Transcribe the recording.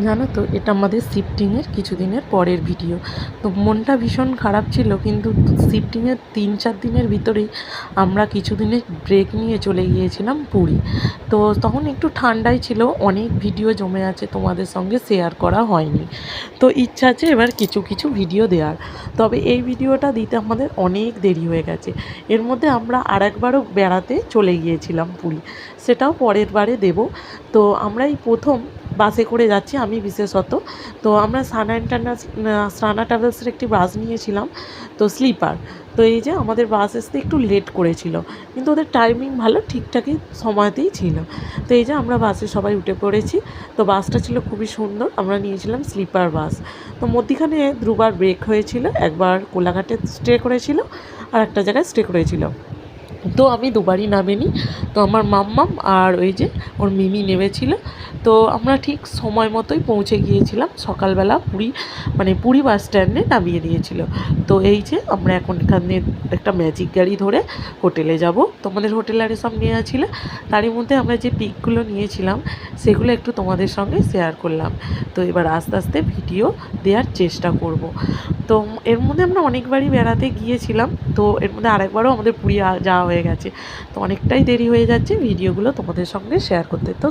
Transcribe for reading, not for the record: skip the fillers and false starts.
জানো তো, এটা আমাদের শিফটিংয়ের কিছুদিনের পরের ভিডিও। তো মনটা ভীষণ খারাপ ছিল, কিন্তু শিফটিংয়ের 3-4 দিনের ভিতরেই আমরা কিছুদিনের ব্রেক নিয়ে চলে গিয়েছিলাম পুরী। তো তখন একটু ঠান্ডাই ছিল, অনেক ভিডিও জমে আছে, তোমাদের সঙ্গে শেয়ার করা হয়নি। তো ইচ্ছা আছে এবার কিছু কিছু ভিডিও দেওয়ার। তবে এই ভিডিওটা দিতে আমাদের অনেক দেরি হয়ে গেছে। এর মধ্যে আমরা আরেকবারও বেড়াতে চলে গিয়েছিলাম পুরী, সেটাও পরের বারে দেব। তো আমরা এই প্রথম বাসে করে যাচ্ছি, আমি বিশেষত। তো আমরা সানা ট্রাভেলসের একটি বাস নিয়েছিলাম, তো স্লিপার। তো এই যে আমাদের বাস আসতে একটু লেট করেছিল, কিন্তু ওদের টাইমিং ভালো, ঠিকঠাকই সময়তেই ছিল। তো এই যে আমরা বাসে সবাই উঠে পড়েছি। তো বাসটা ছিল খুবই সুন্দর, আমরা নিয়েছিলাম স্লিপার বাস। তো মধ্যিখানে দুবার ব্রেক হয়েছিল, একবার কোলাঘাটে স্টে করেছিল আর একটা জায়গায় স্টে করেছিল। তো আমি দুবারই নামিনি। তো আমার মাম্মাম আর ওই যে ওর মিমি নেমেছিল। তো আমরা ঠিক সময় মতোই পৌঁছে গিয়েছিলাম সকালবেলা পুরী বাস স্ট্যান্ডে নামিয়ে দিয়েছিল। তো এই যে আমরা এখন এখানে একটা ম্যাজিক গাড়ি ধরে হোটেলে যাব। তো আমাদের হোটেল আরে সব নেওয়া ছিল, তারই মধ্যে আমরা যে পিকগুলো নিয়েছিলাম সেগুলো একটু তোমাদের সঙ্গে শেয়ার করলাম। তো এবার আস্তে আস্তে ভিডিও দেওয়ার চেষ্টা করব। তো এর মধ্যে আমরা অনেকবারই বেড়াতে গিয়েছিলাম, তো এর মধ্যে আরেকবারও আমাদের পুরী যাওয়া হয়ে গেছে। তো অনেকটাই দেরি হয়ে যাচ্ছে ভিডিওগুলো তোমাদের সঙ্গে শেয়ার করতে। তো